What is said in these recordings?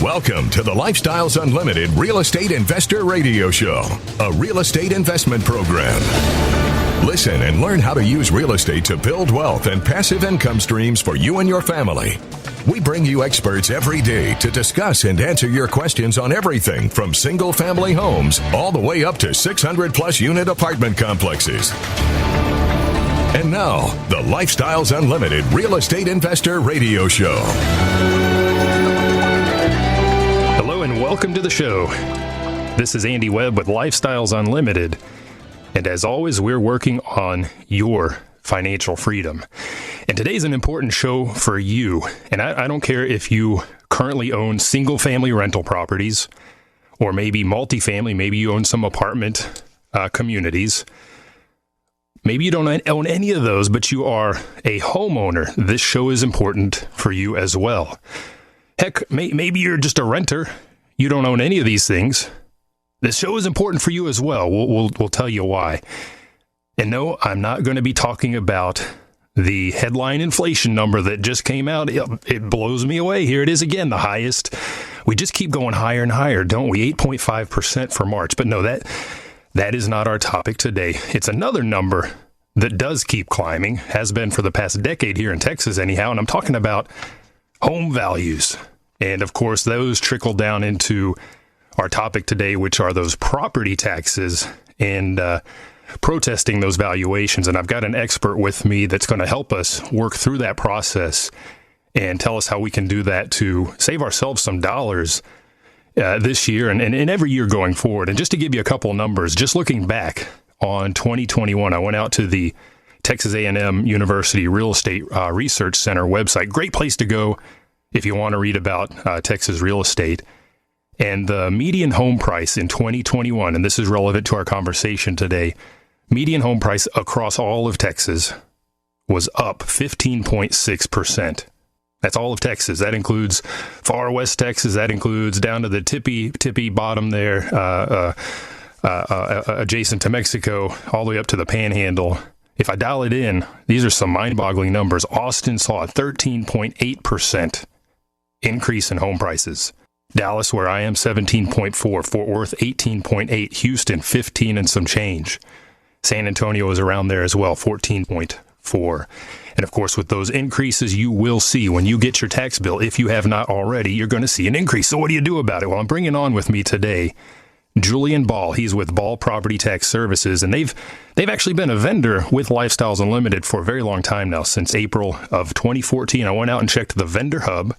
Welcome to the Lifestyles Unlimited Real Estate Investor Radio Show, a real estate investment program. Listen and learn how to use real estate to build wealth and passive income streams for you and your family. We bring you experts every day to discuss and answer your questions on everything from single-family homes all the way up to 600-plus unit apartment complexes. And now, the Lifestyles Unlimited Real Estate Investor Radio Show. Hello and welcome to the show. This is Andy Webb with Lifestyles Unlimited. And as always, we're working on your financial freedom. And today's an important show for you. And I don't care if you currently own single-family rental properties or maybe multifamily, maybe you own some apartment communities. Maybe you don't own any of those, but you are a homeowner. This show is important for you as well. Heck, maybe you're just a renter. You don't own any of these things. This show is important for you as well. We'll tell you why. And no, I'm not going to be talking about the headline inflation number that just came out. It blows me away. Here it is again, the highest. We just keep going higher and higher, don't we? 8.5% for March. But no, that is not our topic today. It's another number that does keep climbing, has been for the past decade here in Texas anyhow. And I'm talking about home values. And of course, those trickle down into our topic today, which are those property taxes and protesting those valuations. And I've got an expert with me that's going to help us work through that process and tell us how we can do that to save ourselves some dollars this year and every year going forward. And just to give you a couple of numbers, just looking back on 2021, I went out to the Texas A&M University Real Estate Research Center website. Great place to go if you want to read about Texas real estate. And the median home price in 2021, and this is relevant to our conversation today, median home price across all of Texas was up 15.6%. That's all of Texas. That includes far west Texas. That includes down to the tippy bottom there, adjacent to Mexico, all the way up to the Panhandle. If I dial it in, these are some mind-boggling numbers. Austin saw a 13.8% increase in home prices. Dallas, where I am, 17.4. Fort Worth, 18.8. Houston, 15 and some change. San Antonio is around there as well, 14.4. And of course, with those increases, you will see when you get your tax bill, if you have not already, you're going to see an increase. So what do you do about it? Well, I'm bringing on with me today Julian Ball. He's with Ball Property Tax Services, and they've actually been a vendor with Lifestyles Unlimited for a very long time now, since April of 2014. I went out and checked the vendor hub,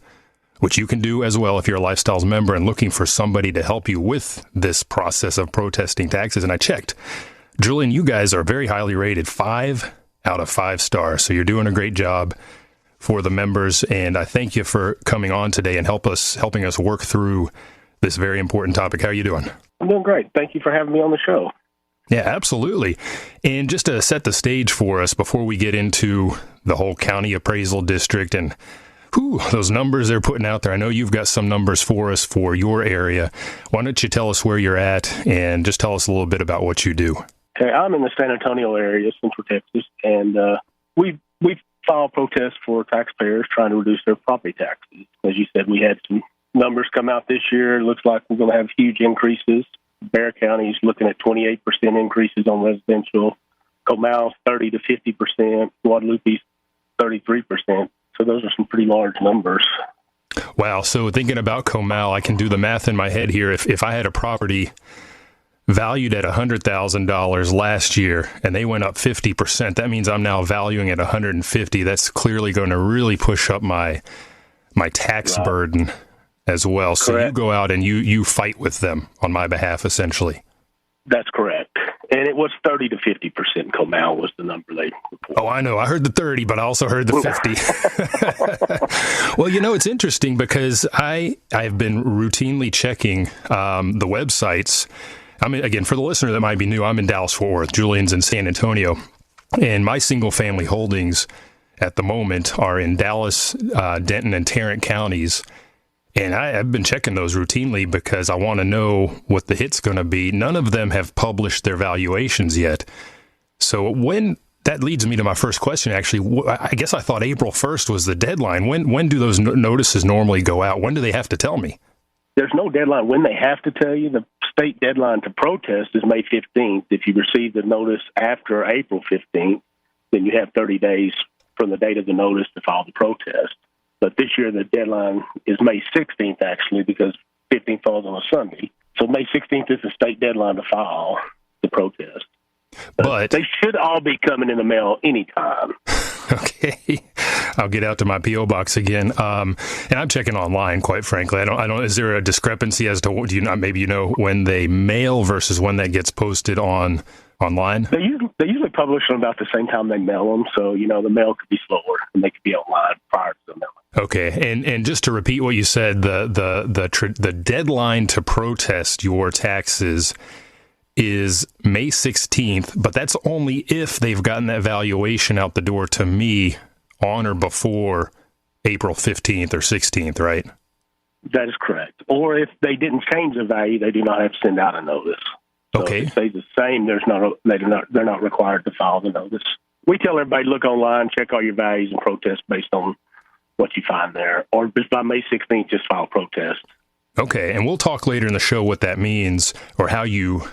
which you can do as well if you're a Lifestyles member and looking for somebody to help you with this process of protesting taxes. And I checked. Julian, you guys are very highly rated, 5 out of 5 stars. So you're doing a great job for the members. And I thank you for coming on today and helping us work through this very important topic. How are you doing? I'm doing great. Thank you for having me on the show. Yeah, absolutely. And just to set the stage for us before we get into the whole county appraisal district and those numbers they're putting out there. I know you've got some numbers for us for your area. Why don't you tell us where you're at and just tell us a little bit about what you do? Okay, I'm in the San Antonio area, Central Texas, and we file protests for taxpayers trying to reduce their property taxes. As you said, we had some numbers come out this year. It looks like we're going to have huge increases. Bexar County is looking at 28% increases on residential. Comal's 30 to 50%. Guadalupe's 33%. So those are some pretty large numbers. Wow. So thinking about Comal, I can do the math in my head here. If I had a property valued at $100,000 last year and they went up 50%, that means I'm now valuing at $150,000. That's clearly going to really push up my tax burden as well. So correct. You go out and you fight with them on my behalf, essentially. That's correct. And it was 30 to 50%. Comal was the number they reported. Oh, I know. I heard the 30, but I also heard the 50. Well, it's interesting because I've been routinely checking the websites. I mean, again, for the listener that might be new, I'm in Dallas-Fort Worth. Julian's in San Antonio. And my single-family holdings at the moment are in Dallas, Denton, and Tarrant counties. And I've been checking those routinely because I want to know what the hit's going to be. None of them have published their valuations yet. So that leads me to my first question, actually. I guess I thought April 1st was the deadline. When do those notices normally go out? When do they have to tell me? there's no deadline when they have to tell you. The state deadline to protest is May 15th. If you receive the notice after April 15th, then you have 30 days from the date of the notice to file the protest. But this year the deadline is May 16th, actually, because 15th falls on a Sunday. So May 16th is the state deadline to file the protest. But they should all be coming in the mail anytime. Okay. I'll get out to my P.O. box again. And I'm checking online, quite frankly. I don't, is there a discrepancy as to, maybe when they mail versus when that gets posted online? They usually publish them about the same time they mail them. So, the mail could be slower and they could be online prior to the mailing. Okay. And just to repeat what you said, the deadline to protest your taxes is May 16th, but that's only if they've gotten that valuation out the door to me on or before April 15th or 16th, right? That is correct. Or if they didn't change the value, they do not have to send out a notice. So okay. If it stays the same, they're not required to file the notice. We tell everybody, look online, check all your values and protest based on what you find there. Or just by May 16th, just file protest. Okay, and we'll talk later in the show what that means or how you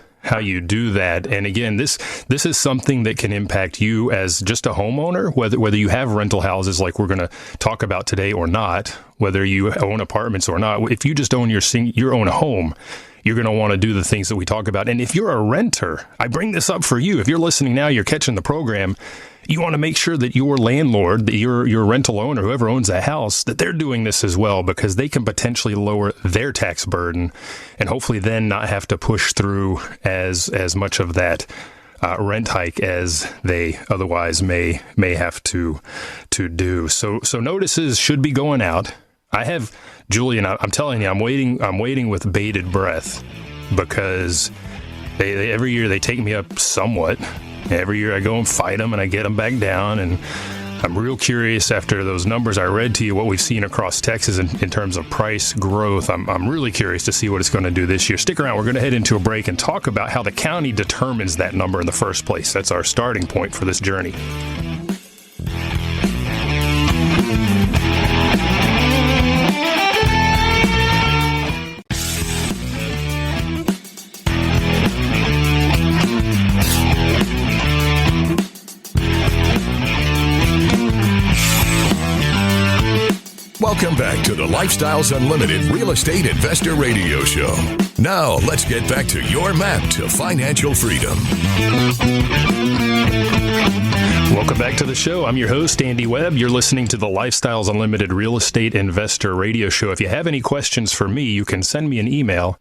do that. And again, this is something that can impact you as just a homeowner, whether you have rental houses like we're going to talk about today or not, whether you own apartments or not. If you just own your own home, you're going to want to do the things that we talk about. And if you're a renter, I bring this up for you. If you're listening now, you're catching the program, you want to make sure that your landlord, your rental owner, whoever owns that house, that they're doing this as well, because they can potentially lower their tax burden and hopefully then not have to push through as much of that rent hike as they otherwise may have to do. So notices should be going out. I have, Julian, I'm telling you, I'm waiting with bated breath because they every year they take me up somewhat. Every year I go and fight them and I get them back down. And I'm real curious after those numbers I read to you, what we've seen across Texas in terms of price growth. I'm really curious to see what it's going to do this year. Stick around. We're going to head into a break and talk about how the county determines that number in the first place. That's our starting point for this journey. Welcome back to the Lifestyles Unlimited Real Estate Investor Radio Show. Now, let's get back to your map to financial freedom. Welcome back to the show. I'm your host, Andy Webb. You're listening to the Lifestyles Unlimited Real Estate Investor Radio Show. If you have any questions for me, you can send me an email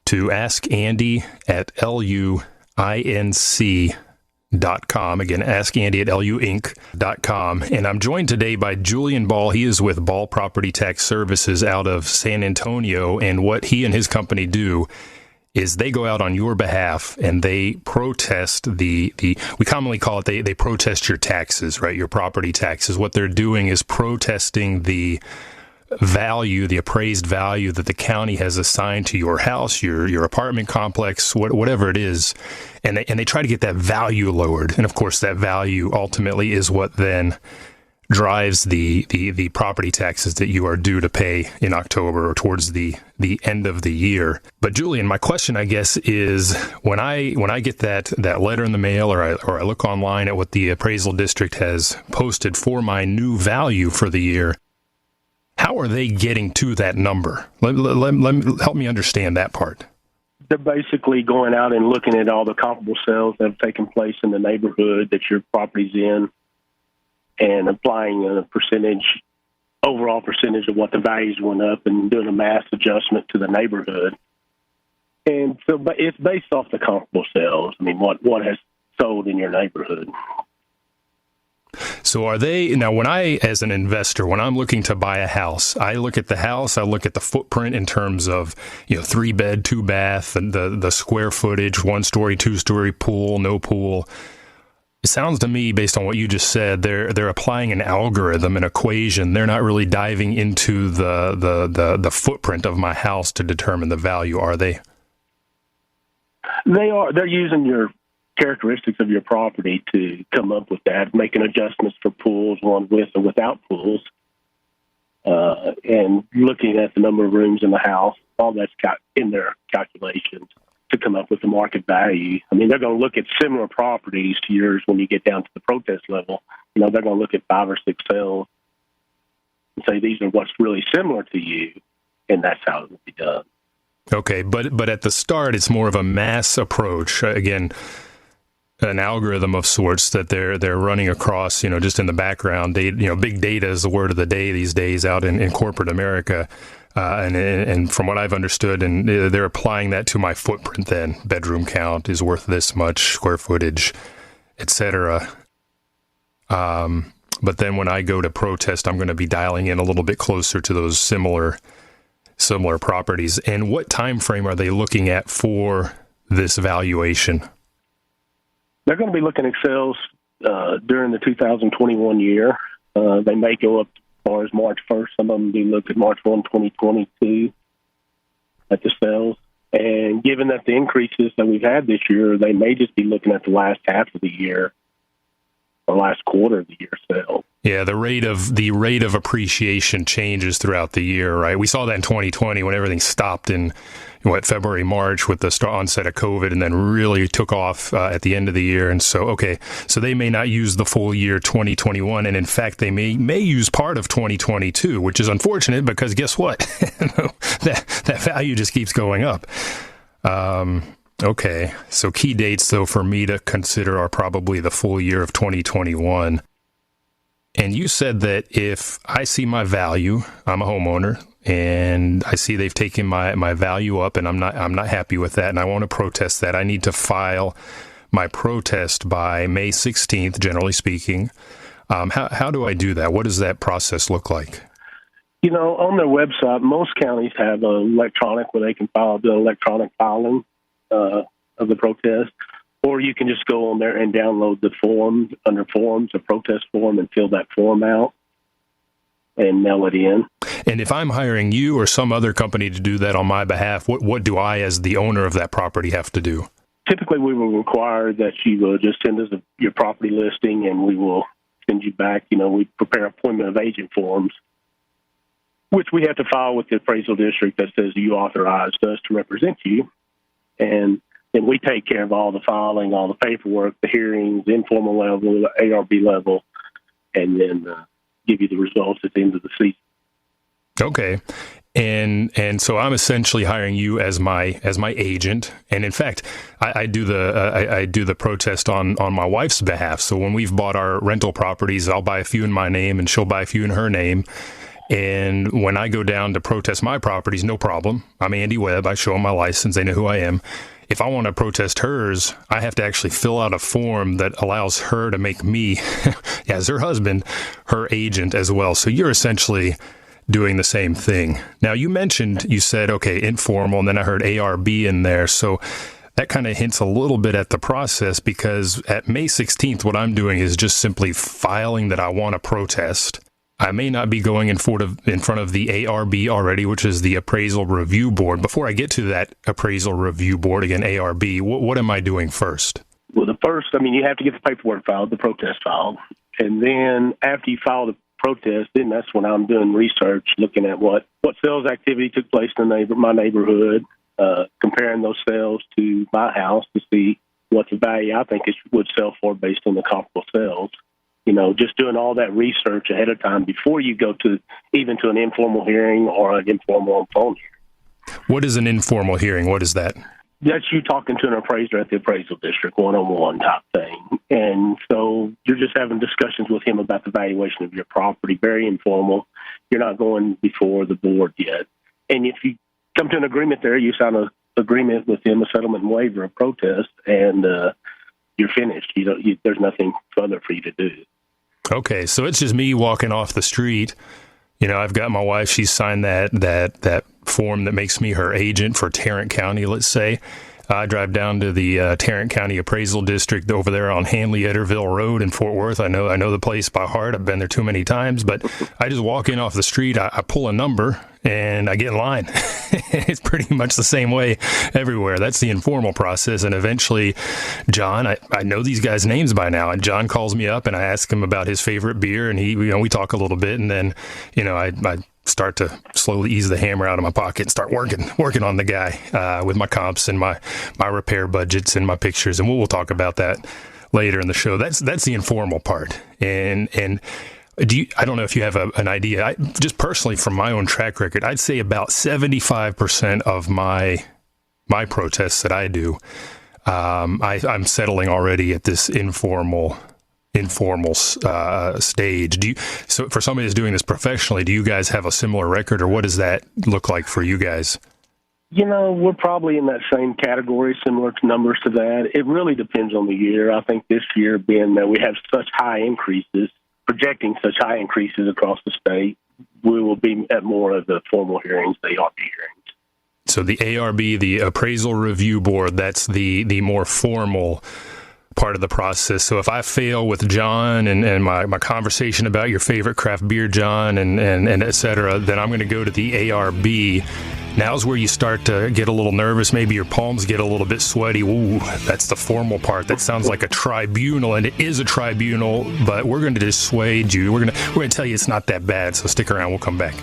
to askandy@luinc.com. Again, askandy@luinc.com. And I'm joined today by Julian Ball. He is with Ball Property Tax Services out of San Antonio. And what he and his company do is they go out on your behalf and they protest we commonly call it, they protest your taxes, right? Your property taxes. What they're doing is protesting the value, the appraised value that the county has assigned to your house, your apartment complex, whatever it is, and they try to get that value lowered. And of course, that value ultimately is what then drives the property taxes that you are due to pay in October or towards the end of the year. But Julian, my question, I guess, is when I get that letter in the mail or I look online at what the appraisal district has posted for my new value for the year, how are they getting to that number? Help me understand that part. They're basically going out and looking at all the comparable sales that have taken place in the neighborhood that your property's in and applying a overall percentage of what the values went up and doing a mass adjustment to the neighborhood. And so it's based off the comparable sales. I mean, what has sold in your neighborhood. So are they, now when as an investor, when I'm looking to buy a house, I look at the house, I look at the footprint in terms of, 3-bed, 2-bath, and the square footage, 1-story, 2-story, pool, no pool. It sounds to me, based on what you just said, they're applying an algorithm, an equation. They're not really diving into the footprint of my house to determine the value, are they? They are. They're using your characteristics of your property to come up with that, making adjustments for pools, one with or without pools. and looking at the number of rooms in the house, all that's got in their calculations to come up with the market value. I mean, they're going to look at similar properties to yours when you get down to the protest level. You know, they're going to look at 5 or 6 sales and say, these are what's really similar to you, and that's how it will be done. Okay, but at the start, it's more of a mass approach. Again, an algorithm of sorts that they're running across, you know, just in the background. Big data is the word of the day these days out in corporate America. And from what I've understood, and they're applying that to my footprint then. Bedroom count is worth this much, square footage, etc. But then when I go to protest, I'm going to be dialing in a little bit closer to those similar properties. And what time frame are they looking at for this valuation? They're going to be looking at sales during the 2021 year. They may go up as far as March 1st. Some of them do look at March 1, 2022 at the sales. And given that the increases that we've had this year, they may just be looking at the last half of the year or last quarter of the year sale. Yeah, the rate of appreciation changes throughout the year, right? We saw that in 2020 when everything stopped in February, March with the onset of COVID, and then really took off at the end of the year. And so they may not use the full year 2021, and in fact, they may use part of 2022, which is unfortunate because guess what? that value just keeps going up. Okay, so key dates though for me to consider are probably the full year of 2021. And you said that if I see my value, I'm a homeowner, and I see they've taken my value up, and I'm not happy with that, and I want to protest that, I need to file my protest by May 16th, generally speaking. How do I do that? What does that process look like? You know, on their website, most counties have an electronic where they can do electronic filing of the protest. Or you can just go on there and download the form under forms, a protest form, and fill that form out and mail it in. And if I'm hiring you or some other company to do that on my behalf, what do I, as the owner of that property, have to do? Typically, we will require that you will just send us your property listing, and we will send you back. You know, we prepare appointment of agent forms, which we have to file with the appraisal district that says you authorized us to represent you. And we take care of all the filing, all the paperwork, the hearings, the informal level, the ARB level, and then give you the results at the end of the season. Okay. And so I'm essentially hiring you as my agent. And in fact, I do the protest on my wife's behalf. So when we've bought our rental properties, I'll buy a few in my name and she'll buy a few in her name. And when I go down to protest my properties, no problem. I'm Andy Webb. I show them my license. They know who I am. If I want to protest hers, I have to actually fill out a form that allows her to make me, as her husband, her agent as well. So you're essentially doing the same thing. Now, you said, okay, informal, and then I heard ARB in there. So that kind of hints a little bit at the process, because at May 16th, what I'm doing is just simply filing that I want to protest. I may not be going in front of the ARB already, which is the Appraisal Review Board. Before I get to that Appraisal Review Board, again, ARB, what am I doing first? Well, you have to get the paperwork filed, the protest filed. And then after you file the protest, then that's when I'm doing research, looking at what sales activity took place in my neighborhood, comparing those sales to my house to see what the value I think it would sell for based on the comparable sales. You know, just doing all that research ahead of time before you go to an informal hearing or an informal phone hearing. What is an informal hearing? What is that? That's you talking to an appraiser at the appraisal district, one-on-one type thing. And so you're just having discussions with him about the valuation of your property, very informal. You're not going before the board yet. And if you come to an agreement there, you sign an agreement with him, a settlement and waiver of protest, and you're finished. There's nothing further for you to do. Okay, so it's just me walking off the street. You know, I've got my wife. She's signed that form that makes me her agent for Tarrant County, let's say. I drive down to the Tarrant County Appraisal District over there on Hanley-Etterville Road in Fort Worth. I know the place by heart. I've been there too many times, but I just walk in off the street. I pull a number, and I get in line. It's pretty much the same way everywhere. That's the informal process. And eventually, John, I know these guys' names by now, and John calls me up and I ask him about his favorite beer, and we talk a little bit, and then, I start to slowly ease the hammer out of my pocket and start working on the guy with my comps and my repair budgets and my pictures. And we'll talk about that later in the show. That's the informal part. And I don't know if you have an idea. Just personally, from my own track record, I'd say about 75% of my protests that I do, I'm settling already at this informal stage. So for somebody who's doing this professionally, do you guys have a similar record, or what does that look like for you guys? We're probably in that same category, similar to numbers to that. It really depends on the year. I think this year, being that we have such high increases, projecting such high increases across the state, we will be at more of the formal hearings, the ARB hearings. So the ARB, the Appraisal Review Board, that's the more formal part of the process. So if I fail with John and my conversation about your favorite craft beer, John, and et cetera, then I'm going to go to the ARB. Now's where you start to get a little nervous. Maybe your palms get a little bit sweaty. Ooh, that's the formal part. That sounds like a tribunal, and it is a tribunal, but we're going to dissuade you. We're going to tell you it's not that bad, so stick around. We'll come back.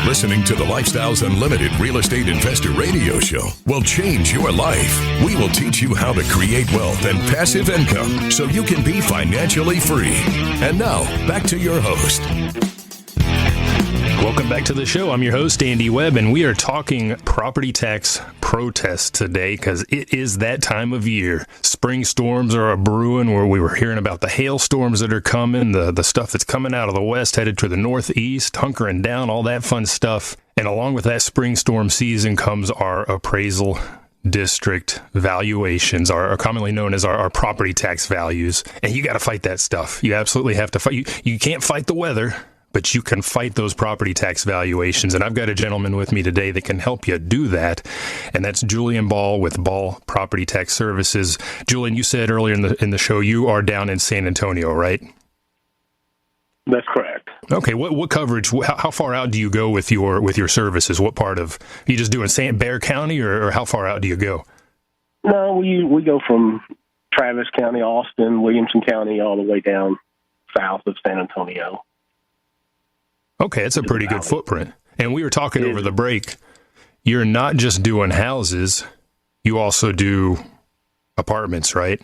Listening to the Lifestyles Unlimited Real Estate Investor Radio Show will change your life. We will teach you how to create wealth and passive income so you can be financially free. And now, back to your host. Welcome back to the show. I'm your host, Andy Webb, and we are talking property tax protests today because it is that time of year. Spring storms are a brewing, where we were hearing about the hailstorms that are coming, the stuff that's coming out of the west, headed to the northeast, hunkering down, all that fun stuff. And along with that spring storm season comes our appraisal district valuations, are commonly known as our property tax values. And you got to fight that stuff. You absolutely have to fight. You can't fight the weather, but you can fight those property tax valuations. And I've got a gentleman with me today that can help you do that. And that's Julian Ball with Ball Property Tax Services. Julian, you said earlier in the show, you are down in San Antonio, right? That's correct. Okay. What coverage, how far out do you go with your services? What part of, are you just doing Bear County, or how far out do you go? No, we go from Travis County, Austin, Williamson County, all the way down south of San Antonio. Okay, that's a pretty good footprint. And we were talking over the break, you're not just doing houses, you also do apartments, right?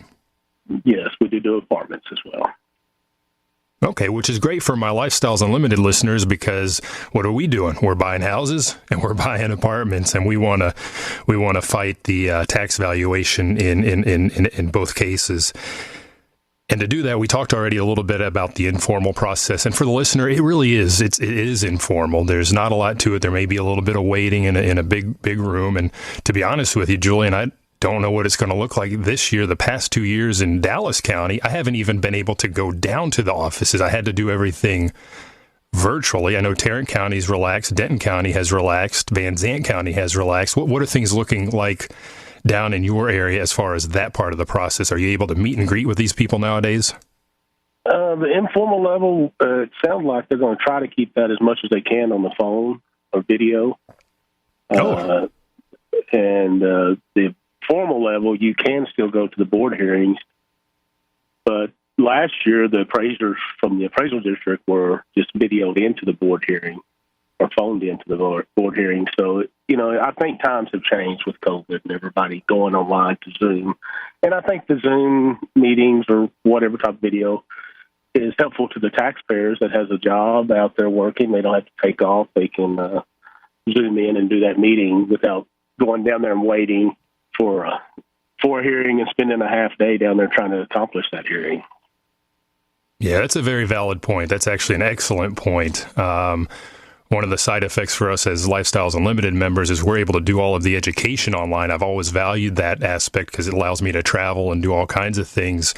Yes, we do apartments as well. Okay, which is great for my Lifestyles Unlimited listeners, because what are we doing? We're buying houses and we're buying apartments, and we want to fight the tax valuation in both cases. And to do that, we talked already a little bit about the informal process. And for the listener, it really is. It is informal. There's not a lot to it. There may be a little bit of waiting in a big room. And to be honest with you, Julian, I don't know what it's going to look like this year. The past 2 years in Dallas County, I haven't even been able to go down to the offices. I had to do everything virtually. I know Tarrant County's relaxed. Denton County has relaxed. Van Zandt County has relaxed. What are things looking like down in your area as far as that part of the process? Are you able to meet and greet with these people nowadays? The informal level, it sounds like they're going to try to keep that as much as they can on the phone or video. And the formal level, you can still go to the board hearings. But last year, the appraisers from the appraisal district were just videoed into the board hearing or phoned into the board hearing. So, I think times have changed with COVID and everybody going online to Zoom. And I think the Zoom meetings or whatever type of video is helpful to the taxpayers that has a job out there working. They don't have to take off. They can Zoom in and do that meeting without going down there and waiting for a hearing and spending a half day down there trying to accomplish that hearing. one of the side effects for us as Lifestyles Unlimited members is we're able to do all of the education online. I've always valued that aspect because it allows me to travel and do all kinds of things.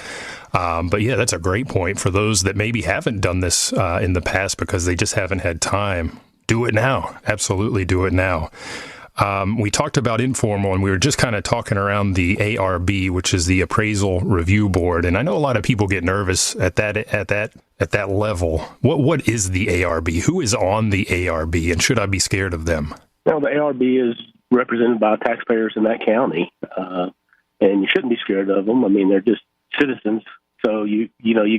But yeah, that's a great point for those that maybe haven't done this in the past because they just haven't had time. Do it now. Absolutely do it now. We talked about informal, and we were just kind of talking around the ARB, which is the Appraisal Review Board. And I know a lot of people get nervous at that level. What is the ARB? Who is on the ARB, and should I be scared of them? Well, the ARB is represented by taxpayers in that county, and you shouldn't be scared of them. I mean, they're just citizens. So you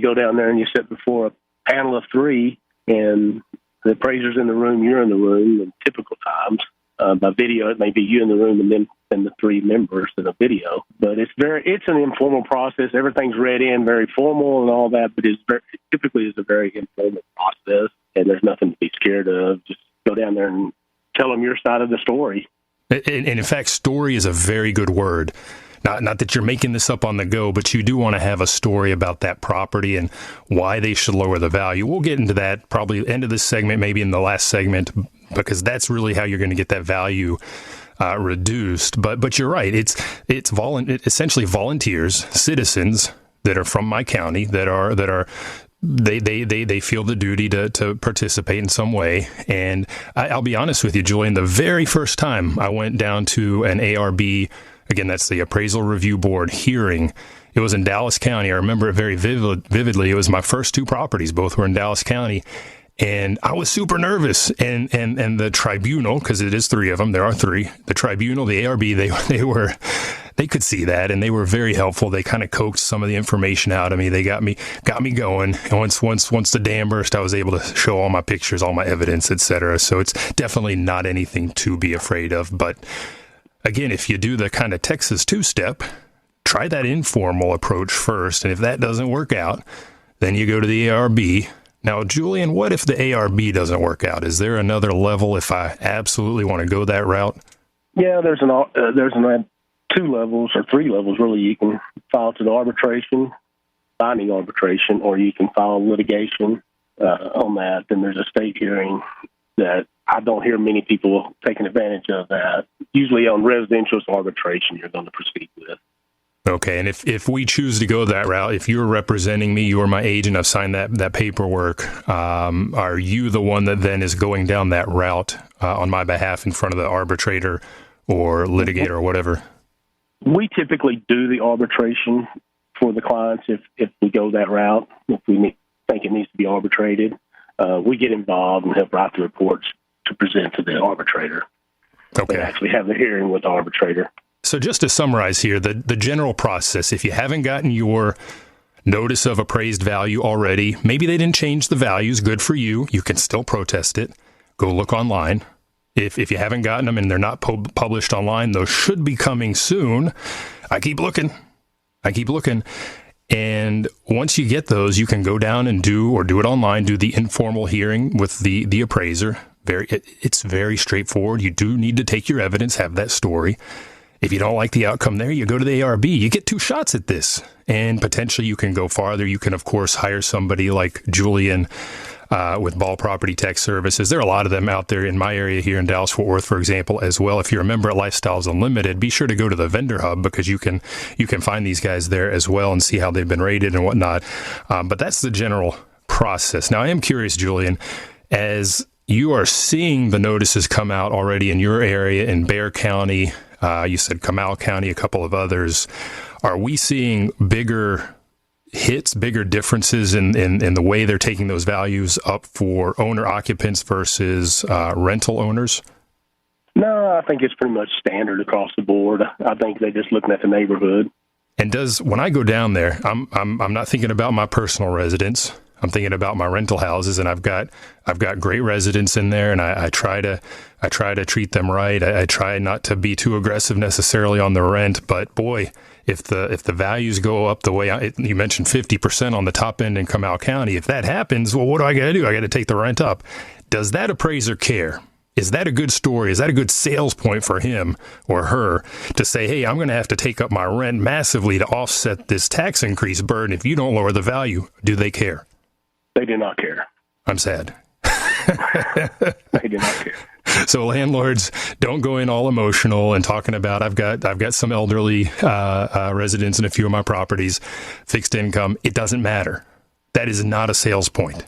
go down there and you sit before a panel of three, and the appraiser's in the room, you're in the room, in typical times. By video, it may be you in the room and then the three members in a video. But it's an informal process. Everything's read in very formal and all that, but typically is a very informal process, and there's nothing to be scared of. Just go down there and tell them your side of the story. And in fact, story is a very good word. Not that you're making this up on the go, but you do want to have a story about that property and why they should lower the value. We'll get into that probably end of this segment, maybe in the last segment, because that's really how you're going to get that value reduced. But you're right. It's essentially volunteers, citizens that are from my county they feel the duty to participate in some way. And I'll be honest with you, Julian, the very first time I went down to an ARB, again, that's the Appraisal Review Board hearing, it was in Dallas County. I remember it very vividly. It was my first two properties. Both were in Dallas County. And I was super nervous. And the tribunal, because it is three of them, there are three, the tribunal, the ARB, they could see that, and they were very helpful. They kind of coaxed some of the information out of me. They got me going. And once the dam burst, I was able to show all my pictures, all my evidence, etc. So it's definitely not anything to be afraid of. But again, if you do the kind of Texas two-step, try that informal approach first. And if that doesn't work out, then you go to the ARB. Now, Julian, what if the ARB doesn't work out? Is there another level if I absolutely want to go that route? Yeah, there's two levels or three levels, really. You can file to the arbitration, binding arbitration, or you can file litigation on that. Then there's a state hearing that I don't hear many people taking advantage of that. Usually on residential arbitration, you're going to proceed with. Okay, and if we choose to go that route, if you're representing me, you're my agent, I've signed that paperwork, are you the one that then is going down that route on my behalf in front of the arbitrator or litigator or whatever? We typically do the arbitration for the clients if we go that route. If we think it needs to be arbitrated, we get involved and help write the reports to present to the arbitrator. Okay. And actually have the hearing with the arbitrator. So just to summarize here, the general process, if you haven't gotten your notice of appraised value already, maybe they didn't change the values, good for you. You can still protest it. Go look online. If you haven't gotten them and they're not published online, those should be coming soon. I keep looking. And once you get those, you can go down and do it online, do the informal hearing with the appraiser. It's very straightforward. You do need to take your evidence, have that story. If you don't like the outcome there, you go to the ARB. You get two shots at this, and potentially you can go farther. You can, of course, hire somebody like Julian with Ball Property Tax Services. There are a lot of them out there in my area here in Dallas-Fort Worth, for example, as well. If you're a member at Lifestyles Unlimited, be sure to go to the vendor hub because you can find these guys there as well and see how they've been rated and whatnot. But that's the general process. Now, I am curious, Julian, as you are seeing the notices come out already in your area in Bexar County, you said Comal County, a couple of others. Are we seeing bigger hits, bigger differences in the way they're taking those values up for owner occupants versus rental owners? No, I think it's pretty much standard across the board. I think they're just looking at the neighborhood. And when I go down there, I'm not thinking about my personal residence. I'm thinking about my rental houses, and I've got great residents in there, and I try to treat them right. I try not to be too aggressive necessarily on the rent, but boy, if the values go up the way you mentioned 50% on the top end in Comal County, if that happens, well, what do I got to do? I got to take the rent up. Does that appraiser care? Is that a good story? Is that a good sales point for him or her to say, hey, I'm going to have to take up my rent massively to offset this tax increase burden if you don't lower the value? Do they care? They do not care. I'm sad. They did not care. So landlords, don't go in all emotional and talking about, I've got some elderly residents in a few of my properties, fixed income. It doesn't matter. That is not a sales point.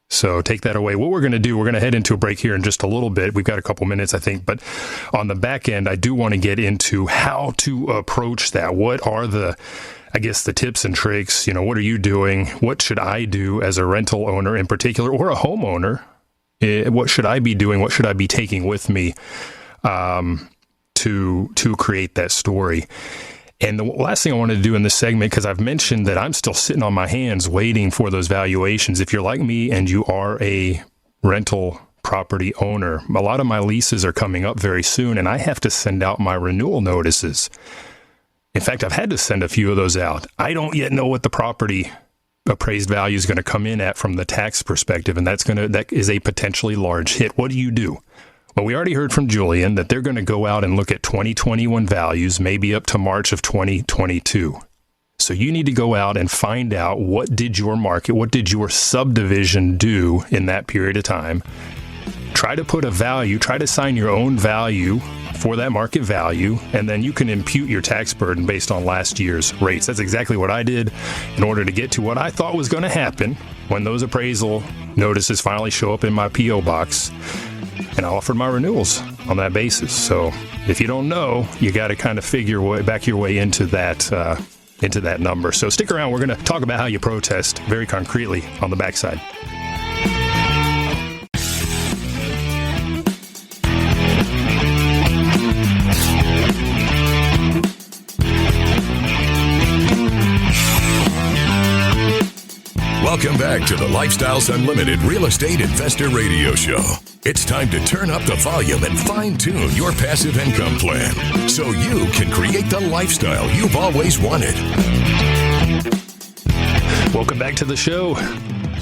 So take that away. What we're going to do, we're going to head into a break here in just a little bit. We've got a couple minutes, I think. But on the back end, I do want to get into how to approach that. What are the tips and tricks? What are you doing? What should I do as a rental owner in particular, or a homeowner? What should I be doing? What should I be taking with me to create that story? And the last thing I wanted to do in this segment, because I've mentioned that I'm still sitting on my hands waiting for those valuations. If you're like me and you are a rental property owner, a lot of my leases are coming up very soon, and I have to send out my renewal notices. In fact, I've had to send a few of those out. I don't yet know what the property appraised value is going to come in at from the tax perspective, and that is a potentially large hit. What do you do? Well, we already heard from Julian that they're going to go out and look at 2021 values, maybe up to March of 2022. So you need to go out and find out what did your subdivision do in that period of time. Try to put a value, try to assign your own value for that market value, and then you can impute your tax burden based on last year's rates. That's exactly what I did in order to get to what I thought was going to happen when those appraisal notices finally show up in my P.O. box, and I offered my renewals on that basis. So if you don't know, you got to kind of back your way into that number. So stick around. We're going to talk about how you protest very concretely on the backside. Welcome back to the Lifestyles Unlimited Real Estate Investor Radio Show. It's time to turn up the volume and fine-tune your passive income plan so you can create the lifestyle you've always wanted. Welcome back to the show.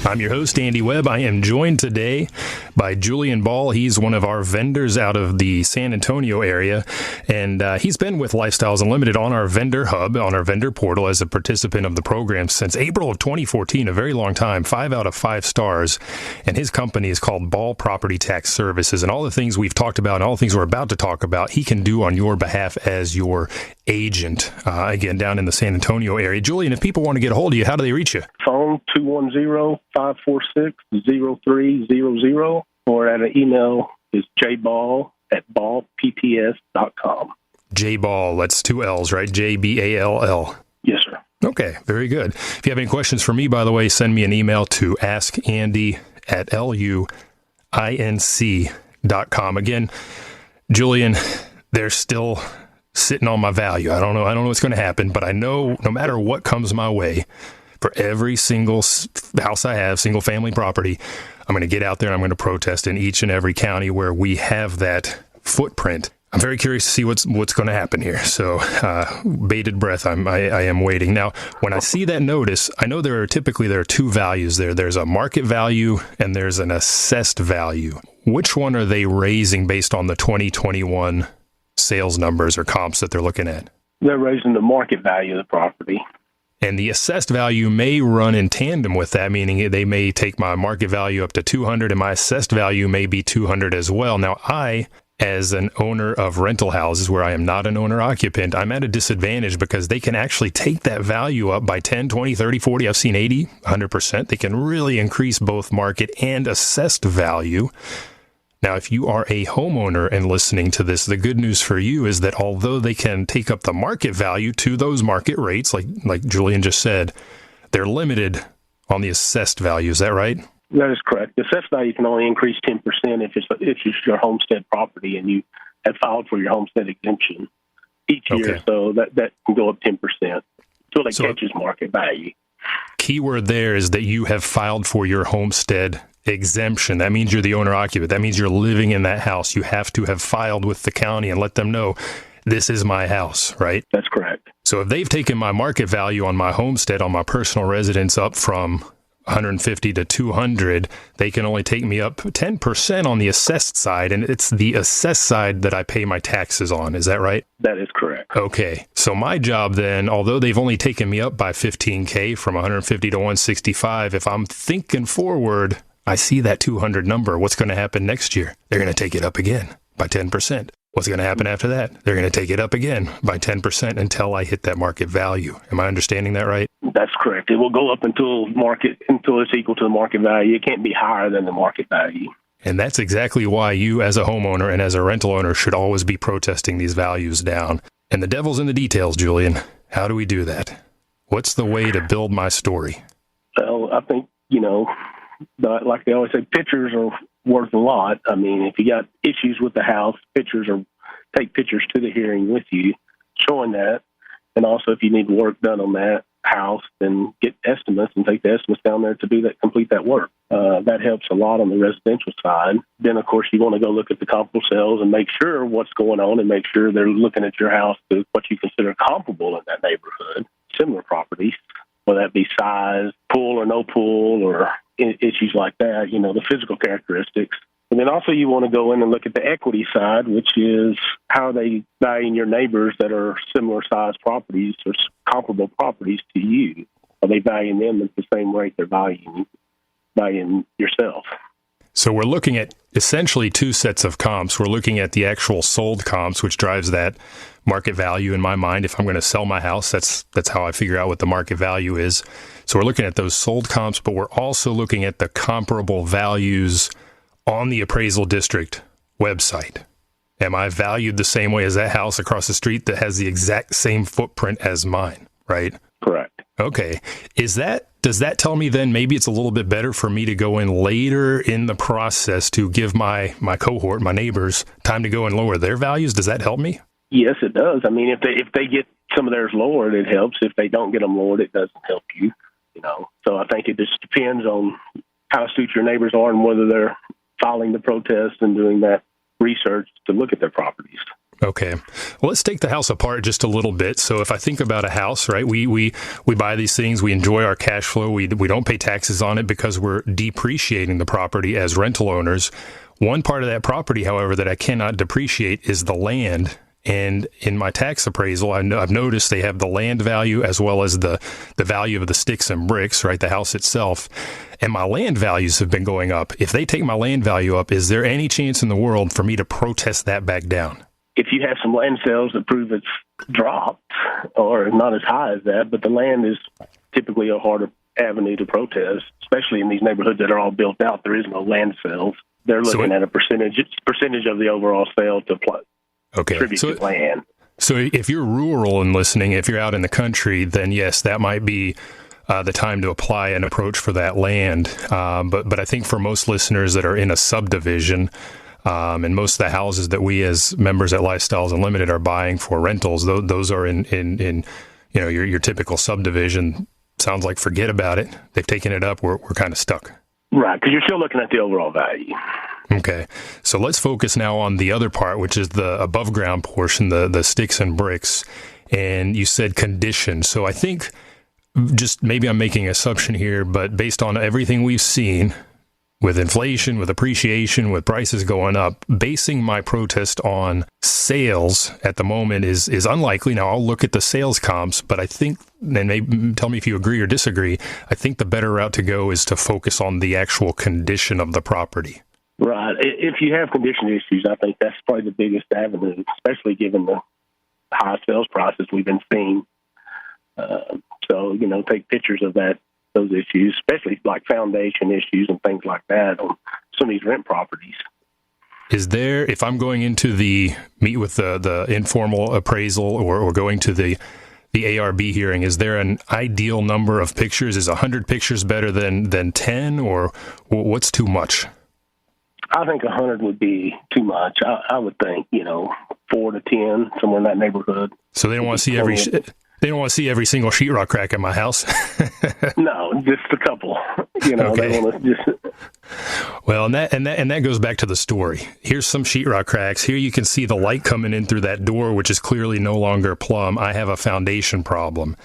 I'm your host, Andy Webb. I am joined today by Julian Ball. He's one of our vendors out of the San Antonio area, and he's been with Lifestyles Unlimited on our vendor hub, on our vendor portal as a participant of the program since April of 2014, a very long time, 5 out of 5 stars, and his company is called Ball Property Tax Services, and all the things we've talked about and all the things we're about to talk about, he can do on your behalf as your agent, again, down in the San Antonio area. Julian, if people want to get a hold of you, how do they reach you? Phone 210-546-0300, or at an email is jball@ballpts.com. Jball, that's 2 L's, right? Jball. Yes, sir. Okay, very good. If you have any questions for me, by the way, send me an email to askandy@luinc.com. Again, Julian, they're still sitting on my value. I don't know what's going to happen, but I know no matter what comes my way, for every single house I have, single family property, I'm going to get out there and I'm going to protest in each and every county where we have that footprint. I'm very curious to see what's going to happen here. So, bated breath, I am waiting. Now, when I see that notice, I know there are 2 values there. There's a market value and there's an assessed value. Which one are they raising based on the 2021 sales numbers or comps that they're looking at? They're raising the market value of the property. And the assessed value may run in tandem with that, meaning they may take my market value up to 200 and my assessed value may be 200 as well. Now, I, as an owner of rental houses where I am not an owner occupant, I'm at a disadvantage because they can actually take that value up by 10, 20, 30, 40. I've seen 80, 100%. They can really increase both market and assessed value. Now, if you are a homeowner and listening to this, the good news for you is that although they can take up the market value to those market rates, like Julian just said, they're limited on the assessed value. Is that right? That is correct. The assessed value can only increase 10% if it's your homestead property and you have filed for your homestead exemption each year. Okay. So that can go up 10% until it catches market value. Keyword there is that you have filed for your homestead exemption. That means you're the owner occupant. That means you're living in that house. You have to have filed with the county and let them know this is my house, right? That's correct. So if they've taken my market value on my homestead, on my personal residence up from 150 to 200, they can only take me up 10% on the assessed side, and it's the assessed side that I pay my taxes on. Is that right? That is correct. Okay. So my job then, although they've only taken me up by $15K from 150 to 165, if I'm thinking forward, I see that 200 number. What's going to happen next year? They're going to take it up again by 10%. What's going to happen after that? They're going to take it up again by 10% until I hit that market value. Am I understanding that right? That's correct. It will go up until it's equal to the market value. It can't be higher than the market value. And that's exactly why you as a homeowner and as a rental owner should always be protesting these values down. And the devil's in the details, Julian. How do we do that? What's the way to build my story? Well, I think, like they always say, pictures are worth a lot. I mean, if you got issues with the house, take pictures to the hearing with you, showing that. And also, if you need work done on that house, then get estimates and take the estimates down there to complete that work. That helps a lot on the residential side. Then, of course, you want to go look at the comparable sales and make sure what's going on and make sure they're looking at your house to what you consider comparable in that neighborhood. Similar properties, whether that be size, pool or no pool, or issues like that, the physical characteristics. And then also you want to go in and look at the equity side, which is how are they valuing your neighbors that are similar size properties or comparable properties to you? Are they valuing them at the same rate they're valuing yourself? So we're looking at essentially two sets of comps. We're looking at the actual sold comps, which drives that market value in my mind. If I'm going to sell my house, that's how I figure out what the market value is. So we're looking at those sold comps, but we're also looking at the comparable values on the appraisal district website. Am I valued the same way as that house across the street that has the exact same footprint as mine, right? Correct. Okay. Does that tell me then maybe it's a little bit better for me to go in later in the process to give my cohort, my neighbors, time to go and lower their values? Does that help me? Yes, it does. I mean, if they get some of theirs lowered, it helps. If they don't get them lowered, it doesn't help you. So I think it just depends on how astute your neighbors are and whether they're filing the protest and doing that research to look at their properties. Okay. Well, let's take the house apart just a little bit. So if I think about a house, right, we buy these things, we enjoy our cash flow, we don't pay taxes on it because we're depreciating the property as rental owners. One part of that property, however, that I cannot depreciate is the land. And in my tax appraisal, I've noticed they have the land value as well as the value of the sticks and bricks, right, the house itself. And my land values have been going up. If they take my land value up, is there any chance in the world for me to protest that back down? If you have some land sales that prove it's dropped or not as high as that, but the land is typically a harder avenue to protest, especially in these neighborhoods that are all built out. There is no land sales. They're looking at a percentage of the overall sale to attribute to land. So if you're rural and listening, if you're out in the country, then yes, that might be the time to apply an approach for that land. But I think for most listeners that are in a subdivision, and most of the houses that we as members at Lifestyles Unlimited are buying for rentals, those are in your typical subdivision. Sounds like forget about it. They've taken it up. We're kind of stuck. Right, because you're still looking at the overall value. Okay, so let's focus now on the other part, which is the above ground portion, the sticks and bricks. And you said condition. So I think just maybe I'm making an assumption here, but based on everything we've seen with inflation, with appreciation, with prices going up, basing my protest on sales at the moment is unlikely. Now, I'll look at the sales comps, but I think, and maybe tell me if you agree or disagree, I think the better route to go is to focus on the actual condition of the property. Right. If you have condition issues, I think that's probably the biggest avenue, especially given the high sales prices we've been seeing. So, take pictures of those issues, especially like foundation issues and things like that on some of these rent properties. Is there, if I'm going into meet with the informal appraisal or going to the ARB hearing, is there an ideal number of pictures? Is 100 pictures better than 10, or what's too much? I think 100 would be too much. I would think, 4 to 10, somewhere in that neighborhood. So they don't want to see every single sheetrock crack in my house. No, just a couple. Okay. They want to just. Well, and that goes back to the story. Here's some sheetrock cracks. Here you can see the light coming in through that door, which is clearly no longer plumb. I have a foundation problem.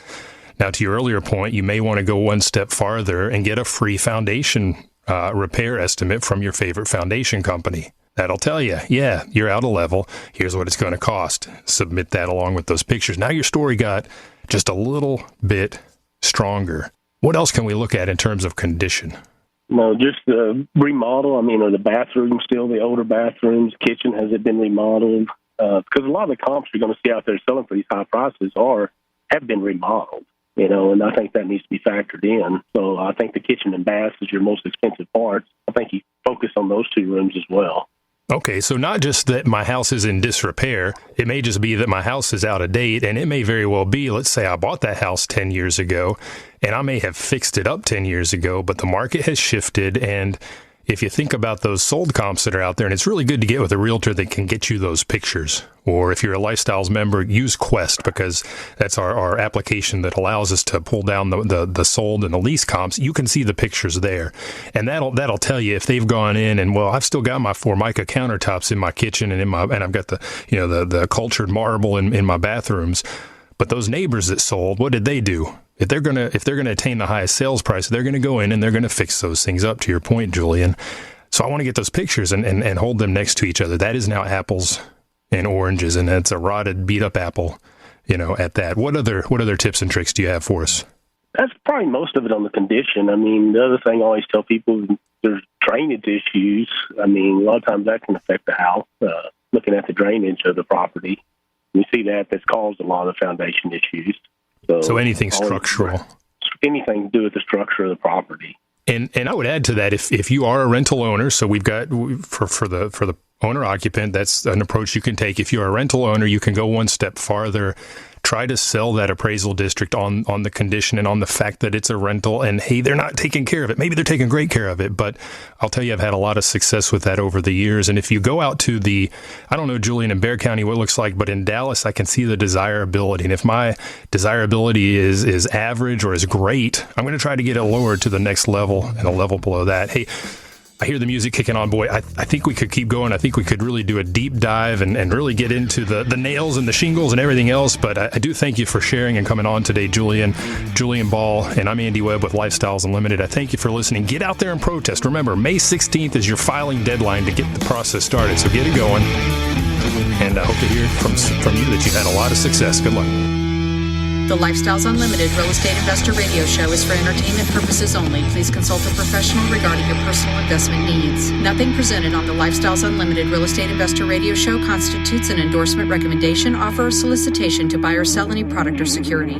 Now, to your earlier point, you may want to go one step farther and get a free foundation repair estimate from your favorite foundation company. That'll tell you, yeah, you're out of level. Here's what it's going to cost. Submit that along with those pictures. Now your story got just a little bit stronger. What else can we look at in terms of condition? No, just the remodel. I mean, are the bathrooms still the older bathrooms? Kitchen, has it been remodeled? Because a lot of the comps you're going to see out there selling for these high prices have been remodeled, and I think that needs to be factored in. So I think the kitchen and bath is your most expensive parts. I think you focus on those two rooms as well. Okay, so not just that my house is in disrepair, it may just be that my house is out of date, and it may very well be, let's say I bought that house 10 years ago, and I may have fixed it up 10 years ago, but the market has shifted, and if you think about those sold comps that are out there, and it's really good to get with a realtor that can get you those pictures. Or if you're a Lifestyles member, use Quest, because that's our application that allows us to pull down the sold and the lease comps. You can see the pictures there. And that'll tell you if they've gone in and, well, I've still got my Formica countertops in my kitchen and I've got the cultured marble in my bathrooms. But those neighbors that sold, what did they do? If they're gonna attain the highest sales price, they're gonna go in and they're gonna fix those things up, to your point, Julian. So I want to get those pictures and hold them next to each other. That is now apples and oranges, and that's a rotted, beat up apple, at that. What other tips and tricks do you have for us? That's probably most of it on the condition. I mean, the other thing I always tell people, there's drainage issues. I mean, a lot of times that can affect the house. Looking at the drainage of the property, you see that's caused a lot of the foundation issues. So anything structural. Anything to do with the structure of the property. And I would add to that, if you are a rental owner, so we've got for the owner occupant, that's an approach you can take. If you're a rental owner, you can go one step farther. Try to sell that appraisal district on the condition and on the fact that it's a rental, and hey, they're not taking care of it. Maybe they're taking great care of it, but I'll tell you, I've had a lot of success with that over the years. And if you go out to I don't know, Julian, in Bexar County what it looks like, but in Dallas, I can see the desirability. And if my desirability is average or is great, I'm going to try to get it lowered to the next level and a level below that. Hey, I hear the music kicking on, boy. I think we could keep going. I think we could really do a deep dive and really get into the nails and the shingles and everything else. But I do thank you for sharing and coming on today, Julian Ball, and I'm Andy Webb with Lifestyles Unlimited. I thank you for listening. Get out there and protest. Remember, May 16th is your filing deadline to get the process started, so get it going. And I hope to hear from you that you've had a lot of success. Good luck. The Lifestyles Unlimited Real Estate Investor Radio Show is for entertainment purposes only. Please consult a professional regarding your personal investment needs. Nothing presented on the Lifestyles Unlimited Real Estate Investor Radio Show constitutes an endorsement, recommendation, offer, or solicitation to buy or sell any product or security.